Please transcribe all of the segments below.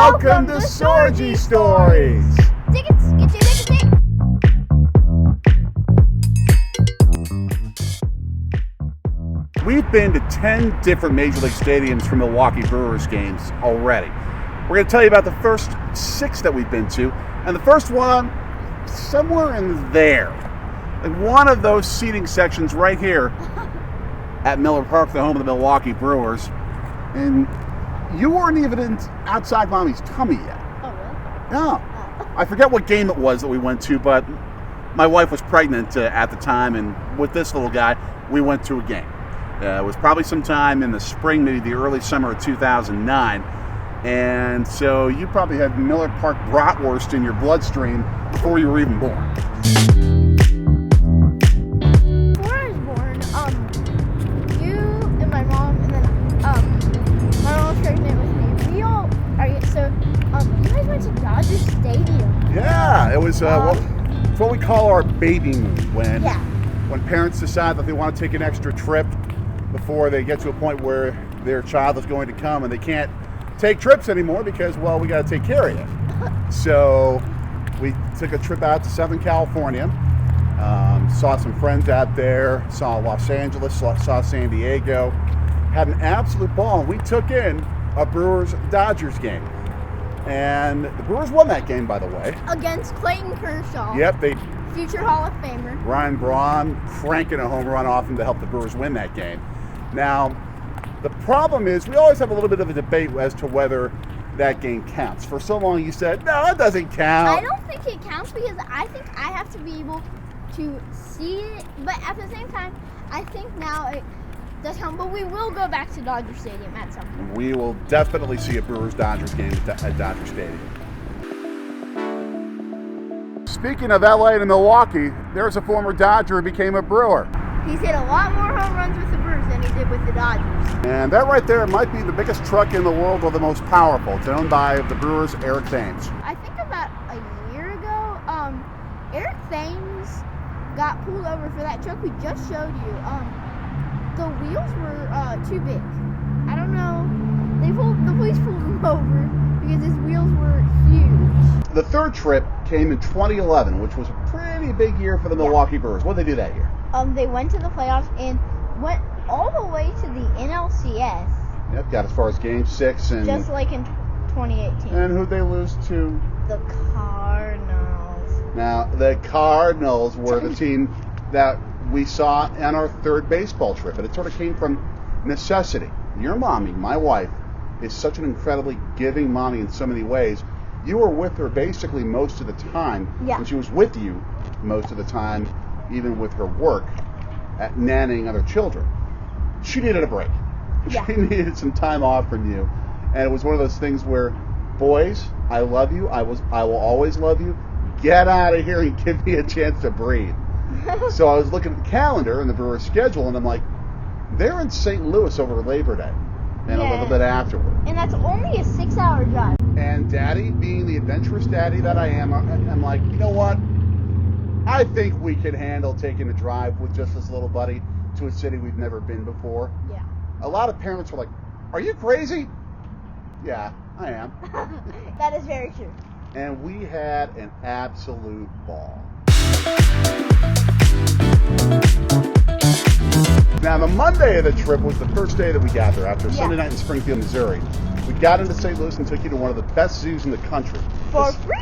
Welcome to Sorgy Stories. We've been to 10 different Major League stadiums for Milwaukee Brewers games already. We're going to tell you about the first 6 that we've been to, and the first one, somewhere in there. Like one of those seating sections right here at Miller Park, the home of the Milwaukee Brewers. And you weren't even outside Mommy's tummy yet. Oh, really? No. I forget what game it was that we went to, but my wife was pregnant at the time, and with this little guy, we went to a game. It was probably sometime in the spring, maybe the early summer of 2009. And so you probably had Miller Park bratwurst in your bloodstream before you were even born. Before I was born, you and my mom, and then my mom was pregnant with me. You guys went to Dodger Stadium. Yeah, it was it's what we call our baby moon, when parents decide that they want to take an extra trip before they get to a point where their child is going to come and they can't take trips anymore because, well, we got to take care of you. So we took a trip out to Southern California, saw some friends out there, saw Los Angeles, saw San Diego, had an absolute ball. We took in a Brewers-Dodgers game. And the Brewers won that game, by the way. Against Clayton Kershaw. Yep, future Hall of Famer. Ryan Braun cranking a home run off him to help the Brewers win that game. Now, the problem is we always have a little bit of a debate as to whether that game counts. For so long you said, no, it doesn't count. I don't think it counts because I think I have to be able to see it. But at the same time, I think now it does count. But we will go back to Dodger Stadium at some point. We will definitely see a Brewers-Dodgers game at Dodger Stadium. Speaking of LA and Milwaukee, there's a former Dodger who became a Brewer. He's hit a lot more home runs with the Brewers than he did with the Dodgers. And that right there might be the biggest truck in the world or the most powerful. It's owned by the Brewers' Eric Thames. I think about a year ago, Eric Thames got pulled over for that truck we just showed you. The wheels were too big. I don't know. The police pulled him over because his wheels were huge. The third trip came in 2011, which was a pretty big year for the Milwaukee Brewers. What did they do that year? They went to the playoffs and went all the way to the NLCS. Yep, got as far as Game 6. And just like in 2018. And who'd they lose to? The Cardinals. Now, the Cardinals were the team that we saw on our third baseball trip, and it sort of came from necessity. Your mommy, my wife, is such an incredibly giving mommy in so many ways. You were with her basically most of the time, and she was with you most of the time, even with her work at nannying other children. She needed a break. Yeah. She needed some time off from you, and it was one of those things where, boys, I love you. I will always love you. Get out of here and give me a chance to breathe. So I was looking at the calendar and the Brewers' schedule, and I'm like, they're in St. Louis over Labor Day and a little bit afterward. And that's only a 6-hour drive. And Daddy, being the adventurous daddy that I am, I'm like, you know what? I think we can handle taking a drive with just this little buddy to a city we've never been before. Yeah. A lot of parents were like, are you crazy? Yeah, I am. That is very true. And we had an absolute ball. Now, the Monday of the trip was the first day that we got there after a Sunday night in Springfield, Missouri. We got into St. Louis and took you to one of the best zoos in the country. For free!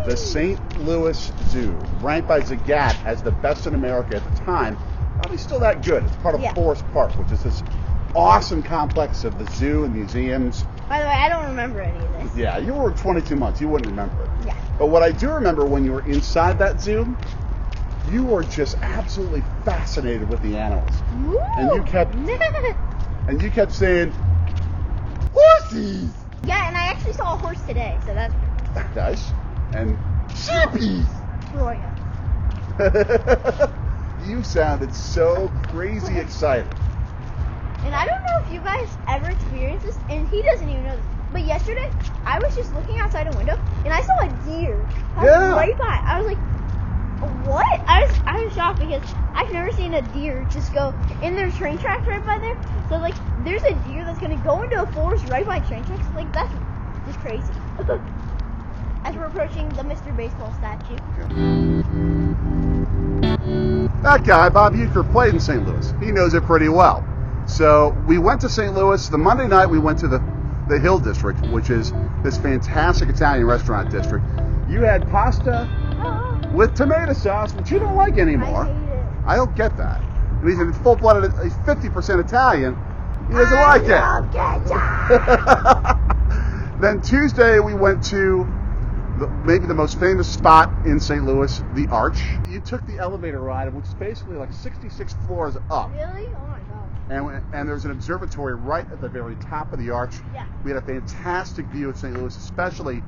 The St. Louis Zoo, ranked by Zagat as the best in America at the time. Probably still that good. It's part of Forest Park, which is this awesome complex of the zoo and museums. By the way, I don't remember any of this. Yeah, you were 22 months. You wouldn't remember it. Yeah. But what I do remember when you were inside that zoo, you were just absolutely fascinated with the animals. Woo! And you kept saying, horses! Yeah, and I actually saw a horse today, so that's nice. And sheepies! Oh, yeah. You sounded so crazy excited. And I don't know if you guys ever experienced this, and he doesn't even know this, but yesterday, I was just looking outside a window, and I saw a deer right by. I was like, what? I was shocked because I've never seen a deer just go, and there's train tracks right by there, so like, there's a deer that's going to go into a forest right by train tracks, like, that's Just crazy. As we're approaching the Mr. Baseball statue. That guy, Bob Uecker, played in St. Louis. He knows it pretty well. So we went to St. Louis. The Monday night we went to the Hill District, which is this fantastic Italian restaurant district. You had pasta with tomato sauce, which you don't like anymore. I hate it. I don't get that. And he's a full-blooded, he's 50% Italian. He doesn't like it. Then Tuesday we went to maybe the most famous spot in St. Louis, the Arch. You took the elevator ride, which is basically like 66 floors up. Really? Oh my god. And there's an observatory right at the very top of the Arch. Yeah. We had a fantastic view of St. Louis, especially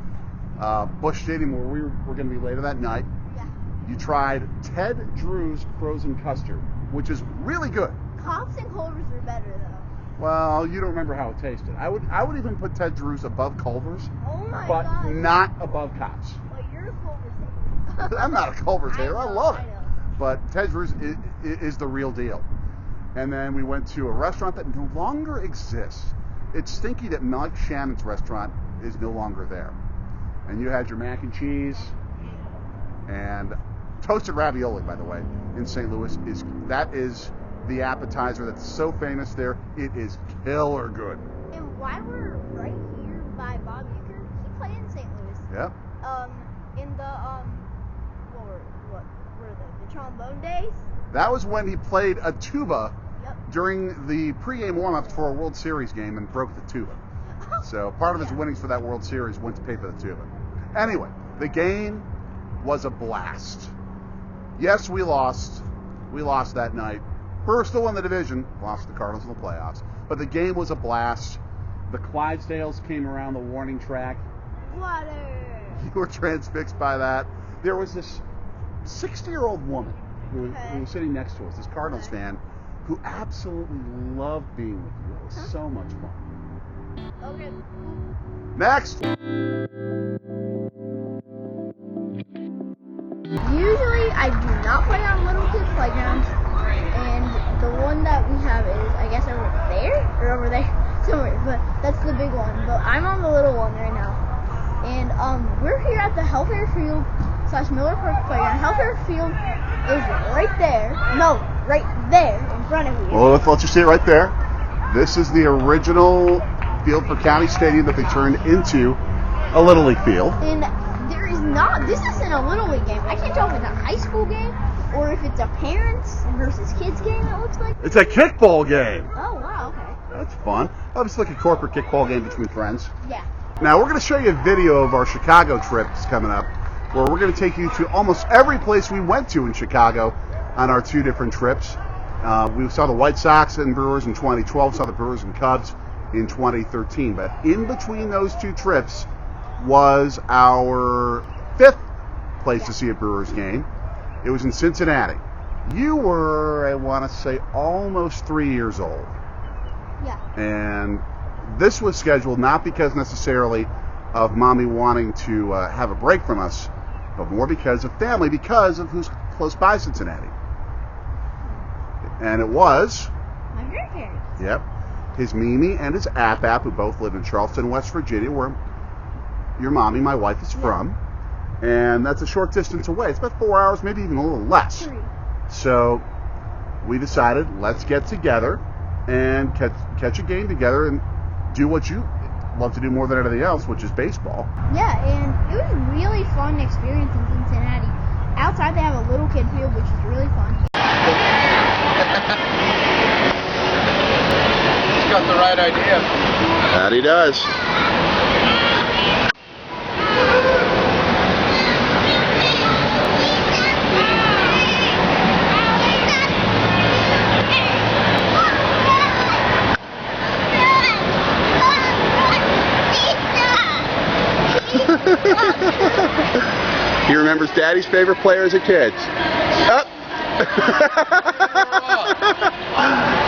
Busch Stadium, where we were going to be later that night. Yeah. You tried Ted Drew's frozen custard, which is really good. Cops and Culver's are better though. Well, you don't remember how it tasted. I would even put Ted Drew's above Culver's, Oh my but god. not above Cops. Well, you're a Culver's hater. I'm not a Culver's hater. I love it. I know. But Ted Drew's is the real deal. And then we went to a restaurant that no longer exists. It's stinky that Mike Shannon's restaurant is no longer there. And you had your mac and cheese and toasted ravioli, by the way, in St. Louis. That is the appetizer that's so famous there. It is killer good. And while we're right here by Bob Uecker, he played in St. Louis. Yep. In the what were they? The trombone days? That was when he played a tuba Yep. during the pregame warm-ups for a World Series game and broke the tuba. So part of his winnings for that World Series went to pay for the tuba. Anyway, the game was a blast. Yes, we lost. We lost that night. Brewers still won the division, lost to the Cardinals in the playoffs. But the game was a blast. The Clydesdales came around the warning track. Water. You were transfixed by that. There was this 60-year-old woman who was sitting next to us, this Cardinals fan, who absolutely loved being with you. It was so much fun. Okay. Next. Usually I do not play on little kids' playgrounds, and the one that we have is, I guess, over there or over there somewhere. But that's the big one. But I'm on the little one right now, and we're here at the Hellfire Field / Miller Park playground. Hellfire Field is right there. No, right there in front of you. Well, let's let you see it right there. This is the original field for County Stadium that they turned into a Little League field. And there is not. This isn't a Little League game. I can't tell if it's a high school game or if it's a parents versus kids game. It looks like. It's a kickball game. Oh wow. Okay. That's fun. Obviously, like a corporate kickball game between friends. Yeah. Now, we're going to show you a video of our Chicago trips coming up, where we're going to take you to almost every place we went to in Chicago on our 2 different trips. We saw the White Sox and Brewers in 2012, saw the Brewers and Cubs in 2013. But in between those 2 trips was our 5th place to see a Brewers game. It was in Cincinnati. You were, I want to say, almost 3 years old. Yeah. And this was scheduled not because necessarily of Mommy wanting to have a break from us, but more because of family, because of who's close by Cincinnati. And it was... My grandparents. Yep. His Mimi and his App, who both live in Charleston, West Virginia, where your mommy, my wife, is from. And that's a short distance away. It's about 4 hours, maybe even a little less. 3. So we decided, let's get together and catch a game together and do what you love to do more than anything else, which is baseball. Yeah, and it was a really fun experience in Cincinnati. Outside they have a little kid field, which is really fun. He's got the right idea. That he does. He remembers Daddy's favorite player as a kid. Up.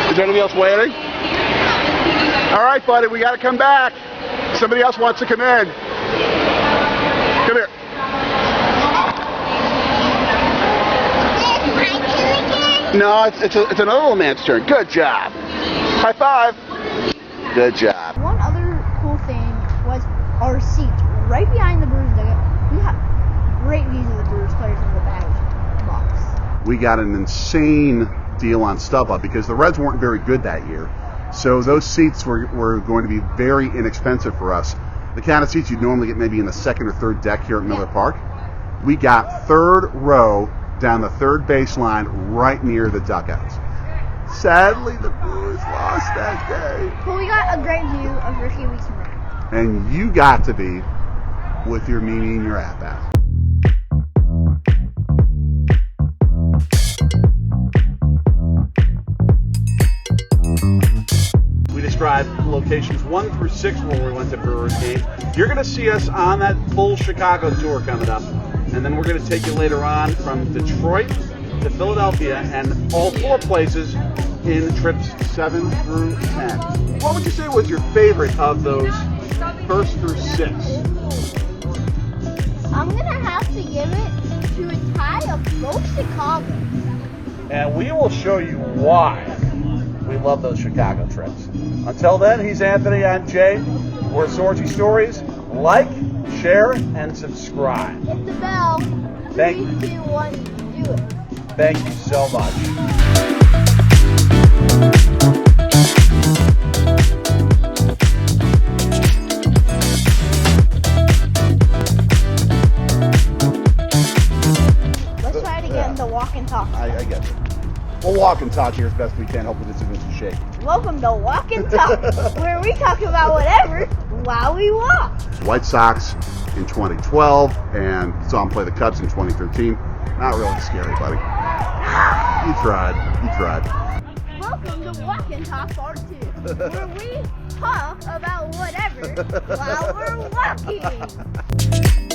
Is there anybody else waiting? All right, buddy, we got to come back. Somebody else wants to come in. Come here. No, it's another little man's turn. Good job. High five. Good job. One other cool thing was our right behind the Brewers dugout. We have great views of the Brewers players in the batter's box. We got an insane deal on StubHub because the Reds weren't very good that year. So those seats were going to be very inexpensive for us. The kind of seats you'd normally get maybe in the second or third deck here at Miller Park. We got third row down the third baseline right near the dugouts. Sadly, the Brewers lost that day. But we got a great view of Ricky Weeks and Ryan. And you got to be with your Mimi and your at-bat. We described locations 1 through 6 when we went to Brewers game. You're going to see us on that full Chicago tour coming up. And then we're going to take you later on from Detroit to Philadelphia and all 4 places in trips 7 through 10. What would you say was your favorite of those first through 6? I'm going to have to give it to a tie of both Chicago. And we will show you why we love those Chicago trips. Until then, he's Anthony, I'm Jay. We're Sorgy Stories. Like, share, and subscribe. Hit the bell. Thank 3, 2, 1, do it. Thank you so much. Let's try it again, the walk and talk. I get it. We'll walk and talk here as best we can. Hopefully this isn't too shaky. Welcome to Walk and Talk, where we talk about whatever while we walk. White Sox in 2012 and saw him play the Cubs in 2013. Not really scary, buddy. You tried. Welcome to Walk and Talk Part 2, where we talk about whatever while we're walking.